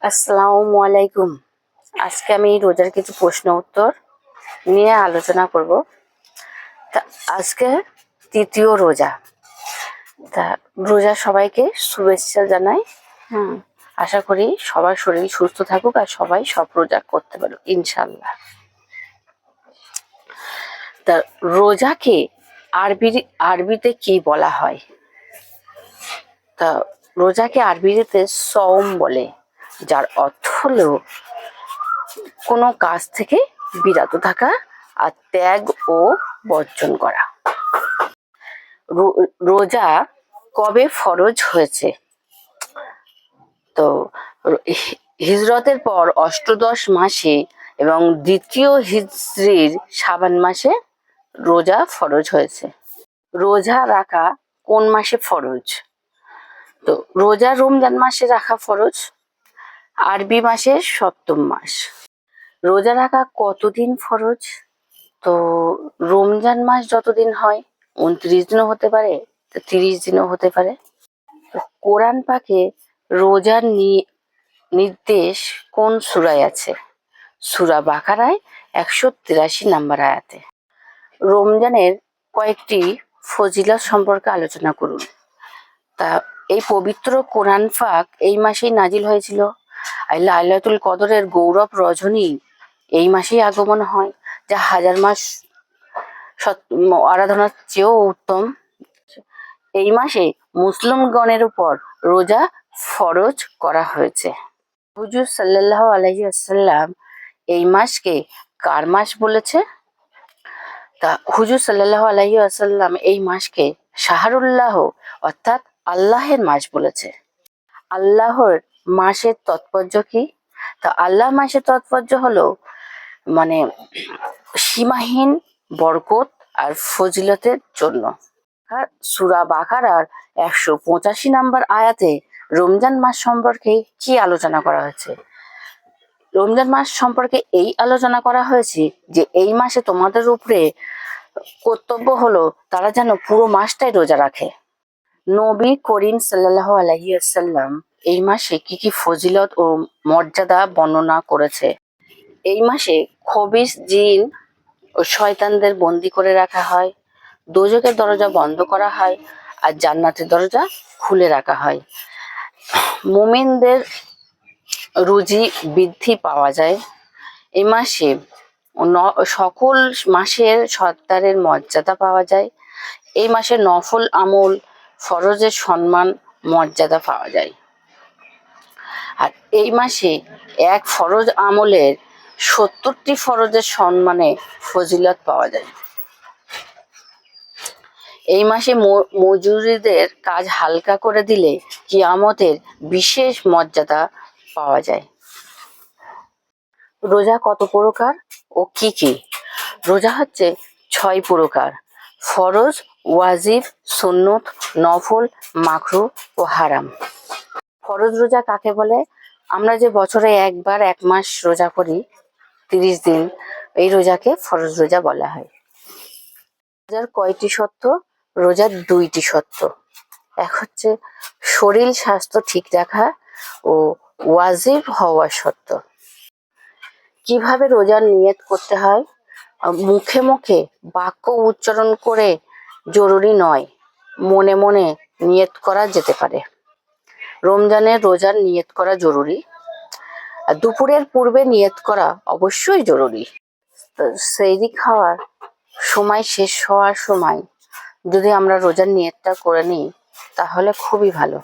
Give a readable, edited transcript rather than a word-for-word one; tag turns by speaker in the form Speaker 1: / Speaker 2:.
Speaker 1: আসসালামু আলাইকুম। আজকে আমি রোজার কিছু প্রশ্ন উত্তর নিয়ে আলোচনা করব। তা আজকে তৃতীয় রোজা। তা রোজা সবাইকে শুভেচ্ছা জানাই। আশা করি সবার শরীর সুস্থ থাকুক আর সবাই সব রোজা করতে পারুক ইনশাল্লাহ। তা রোজাকে আরবিতে কি বলা হয়? তা রোজাকে আরবিতে সওম বলে, যার অর্থ হলো কোনো কাজ থেকে বিরত থাকা আর ত্যাগ ও বর্জন করা। রোজা কবে ফরজ হয়েছে? তো হিজরতের পর অষ্টাদশ মাসে এবং দ্বিতীয় হিজরির শাবান মাসে রোজা ফরজ হয়েছে। রোজা রাখা কোন মাসে ফরজ? তো রোজা রমজান মাসে রাখা ফরজ, আরবি মাসের সপ্তম মাস। রোজা রাখা কতদিন ফরজ? তো রমজান মাস যতদিন হয় 29 দিনও হতে পারে, 30 দিনও হতে পারে। কোরআন পাকে রোজার নির্দেশ কোন সূরায় আছে? সূরা বাকারায় 183 নম্বর আয়াতে। রমজানের কয়েকটি ফজিলত সম্পর্কে আলোচনা করুন। তা এই পবিত্র কোরআন পাক এই মাসেই নাজিল হয়েছিল। আর লাইলাতুল কদরের গৌরব রজনী এই মাসেই আগমন হয়, যা হাজার মাস আরাধনার চেয়েও উত্তম। এই মাসে মুসলিমগণের উপর রোজা ফরজ করা হয়েছে। হুজুর সাল্লাল্লাহু আলাইহি ওয়াসাল্লাম এই মাসকে কার মাস বলেছে? তা হুজুর সাল্লাল্লাহু আলাইহি ওয়াসাল্লাম এই মাসকে শাহরুল্লাহ অর্থাৎ আল্লাহের মাস বলেছে। আল্লাহর মাসের তাৎপর্য কি? তা আল্লাহ মাসের তাৎপর্য হলো মানে সীমাহীন বরকত আর ফজিলতের জন্য। আর সূরা বাকারার 185 নম্বর আয়াতে রমজান মাস সম্পর্কে কি আলোচনা করা হয়েছে? রমজান মাস সম্পর্কে এই আলোচনা করা হয়েছে যে এই মাসে তোমাদের উপরে কর্তব্য হলো তারা যেন পুরো মাসটাই রোজা রাখে। নবী করিম সাল্লাল্লাহু আলাইহি ওয়াসাল্লাম এই মাসে কি কি ফজিলত ও মর্যাদা বর্ণনা করেছে? এই মাসে খবিস জিন ও শয়তানদের বন্দি করে রাখা হয়, দোজখের দরজা বন্ধ করা হয় আর জান্নাতের দরজা খুলে রাখা হয়। মুমিনদের রুজি বৃদ্ধি পাওয়া যায়। এই মাসে সকল মাসের সত্তারের মর্যাদা পাওয়া যায়। এই মাসে নফল আমল ফরজের সম্মান মর্যাদা পাওয়া যায়। আর এই মাসে এক ফরজ আমলের 70টি ফরজের সম্মানে ফজিলত পাওয়া যায়। এই মাসে মজুরিদের কাজ হালকা করে দিলে কিয়ামতের বিশেষ মর্যাদা পাওয়া যায়। রোজা কত প্রকার ও কি কি? রোজা হচ্ছে 6 প্রকার: ফরজ, ওয়াজিব, সুন্নত, নফল, মাকরুহ ও হারাম। ফরজ রোজা কাকে বলে? আমরা যে বছরে একবার 1 মাস রোজা করি 30 দিন, এই রোজাকে ফরজ রোজা বলা হয়। রোজার কয়টি শর্ত? রোজার 2টি শর্ত। এক হচ্ছে শরীর স্বাস্থ্য ঠিক রাখা ও ওয়াজিব হওয়ার শর্ত। কিভাবে রোজার নিয়ত করতে হয়? মুখে মুখে বাক্য উচ্চারণ করে জরুরি নয়, মনে মনে নিয়ত করা যেতে পারে। রমজানের রোজার নিয়ত করা জরুরি, আর দুপুরের পূর্বে নিয়ত করা অবশ্যই জরুরি। সেহরি খাওয়ার সময় শেষ হওয়ার সময় যদি আমরা রোজার নিয়তটা করে নিই তাহলে খুবই ভালো।